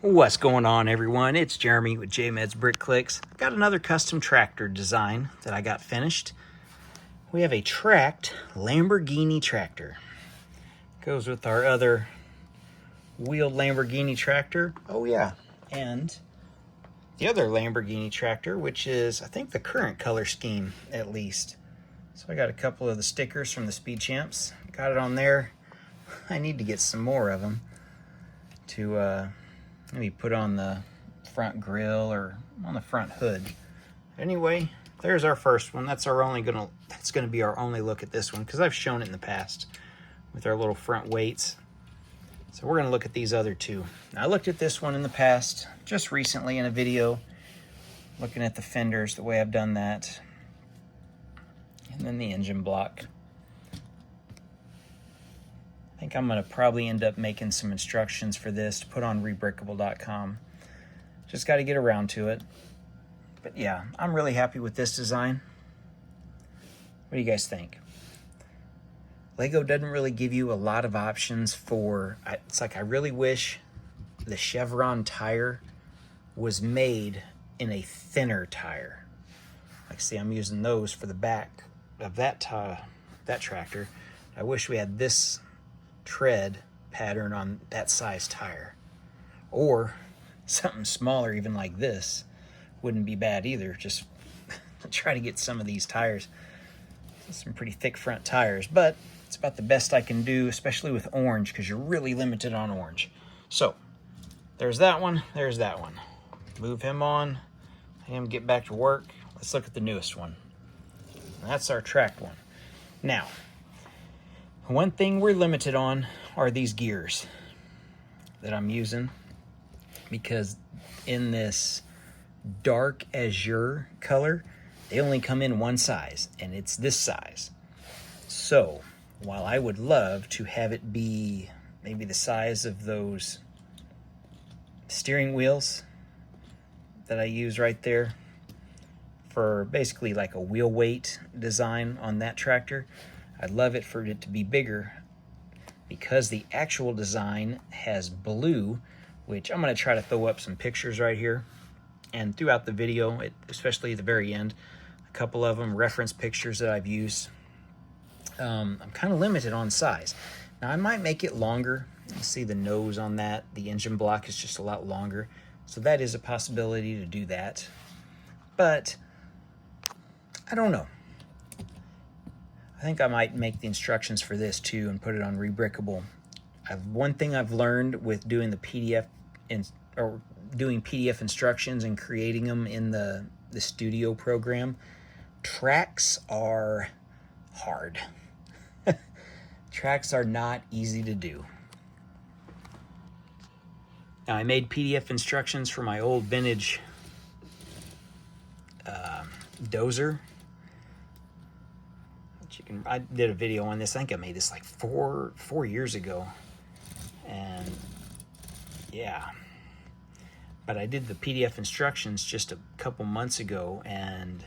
What's going on, everyone? It's Jeremy with JMed's Brick Clicks. Got another custom tractor design that I got finished. We have a tracked Lamborghini tractor. Goes with our other wheeled Lamborghini tractor. Oh yeah, and the other Lamborghini tractor, which is, I think, the current color scheme at least. So I got a couple of the stickers from the Speed Champs. Got it on there. I need to get some more of them to maybe put on the front grille or on the front hood. Anyway, there's our first one. That's gonna be our only look at this one, because I've shown it in the past with our little front weights. So we're gonna look at these other two. Now, I looked at this one in the past, just recently in a video, looking at the fenders, the way I've done that, and then the engine block. I think I'm gonna probably end up making some instructions for this to put on reBrickable.com. Just got to get around to it. But yeah, I'm really happy with this design. What do you guys think? Lego doesn't really give you a lot of options for, it's like I really wish the Chevron tire was made in a thinner tire. Like, see, I'm using those for the back of that tractor. I wish we had this tread pattern on that size tire, or something smaller, even like this wouldn't be bad either. Just try to get some of these tires, some pretty thick front tires, but it's about the best I can do, especially with orange, because you're really limited on orange. So there's that one, there's that one. Move him on, him get back to work. Let's look at the newest one. That's our tracked one. Now, one thing we're limited on are these gears that I'm using, because in this dark azure color, they only come in one size, and it's this size. So while I would love to have it be maybe the size of those steering wheels that I use right there for basically like a wheel weight design on that tractor, I'd love it for it to be bigger, because the actual design has blue, which I'm going to try to throw up some pictures right here and throughout the video, especially at the very end, a couple of them reference pictures that I've used. I'm kind of limited on size. Now, I might make it longer. You see the nose on that, the engine block is just a lot longer, so that is a possibility to do that, but I don't know. I think I might make the instructions for this too and put it on reBrickable. One thing I've learned with doing the PDF doing PDF instructions and creating them in the studio program, tracks are hard. Tracks are not easy to do. Now, I made PDF instructions for my old vintage dozer. I did a video on this. I think I made this like four years ago, and yeah, but I did the PDF instructions just a couple months ago, and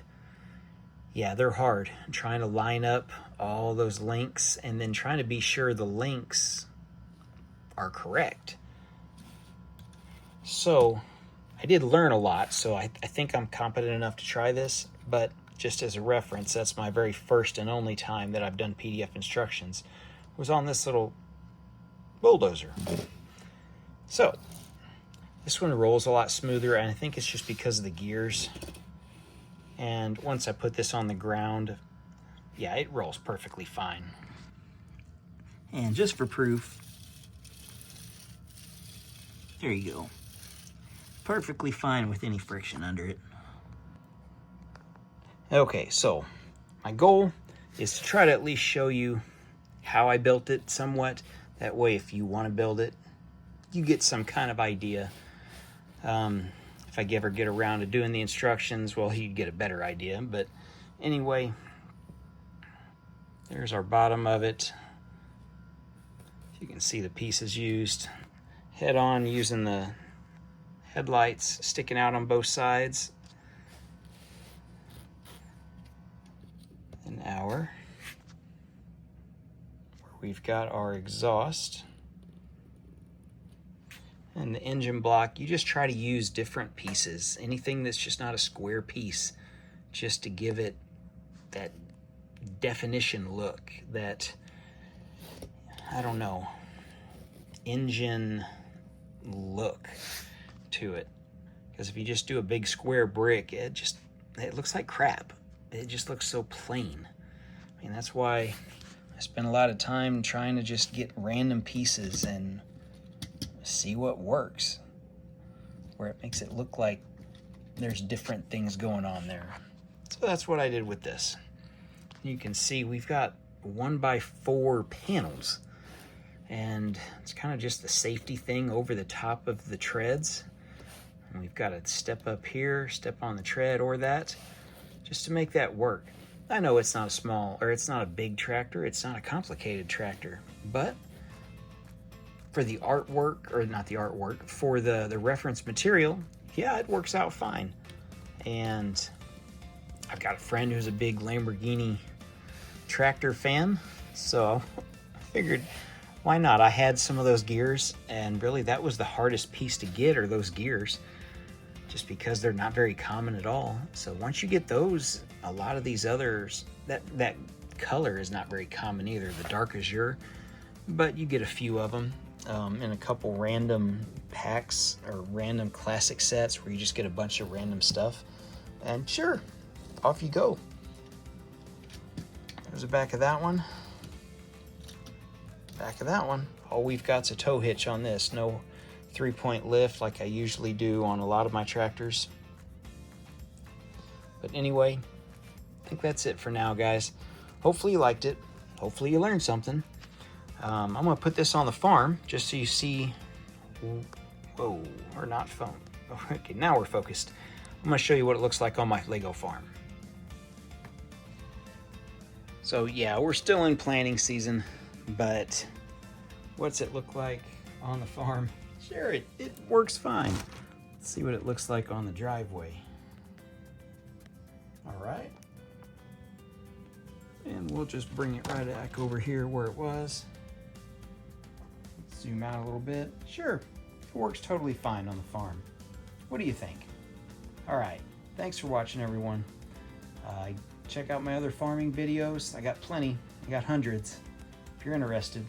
yeah, they're hard. I'm trying to line up all those links and then trying to be sure the links are correct. So I did learn a lot, so I think I'm competent enough to try this, but just as a reference, that's my very first and only time that I've done PDF instructions, was on this little bulldozer. So this one rolls a lot smoother, and I think it's just because of the gears. And once I put this on the ground, yeah, it rolls perfectly fine. And just for proof, there you go. Perfectly fine with any friction under it. Okay, so my goal is to try to at least show you how I built it somewhat. That way, if you want to build it, you get some kind of idea. If I ever get around to doing the instructions, well, you get a better idea. But anyway, there's our bottom of it. You can see the pieces used. Head on, using the headlights sticking out on both sides. An hour. We've got our exhaust. And the engine block, you just try to use different pieces. Anything that's just not a square piece, just to give it that definition look, that, I don't know, engine look to it. Because if you just do a big square brick, it looks like crap. It just looks so plain. I mean, that's why I spend a lot of time trying to just get random pieces and see what works, where it makes it look like there's different things going on there. So that's what I did with this. You can see we've got 1x4 panels, and it's kind of just the safety thing over the top of the treads. And we've got to step up here, step on the tread or that, just to make that work. I know it's not it's not a big tractor, it's not a complicated tractor, but for the artwork, or not the artwork, for the reference material, yeah, it works out fine. And I've got a friend who's a big Lamborghini tractor fan, so I figured, why not? I had some of those gears, and really that was the hardest piece to get, are those gears, just because they're not very common at all. So once you get those, a lot of these others, that color is not very common either, the dark azure, but you get a few of them in a couple random packs or random classic sets where you just get a bunch of random stuff, and sure, off you go. There's the back of that one. Back of that one. All we've got's a tow hitch on this. No 3-point lift like I usually do on a lot of my tractors. But anyway, I think that's it for now, guys. Hopefully you liked it. Hopefully you learned something. I'm going to put this on the farm just so you see. Whoa, we're not phone. Okay, now we're focused. I'm going to show you what it looks like on my Lego farm. So yeah, we're still in planting season, but what's it look like on the farm? Sure, it works fine. Let's see what it looks like on the driveway. All right. And we'll just bring it right back over here where it was. Let's zoom out a little bit. Sure, it works totally fine on the farm. What do you think? All right, thanks for watching, everyone. Check out my other farming videos. I got plenty. I got hundreds. If you're interested,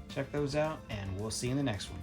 check those out, and we'll see you in the next one.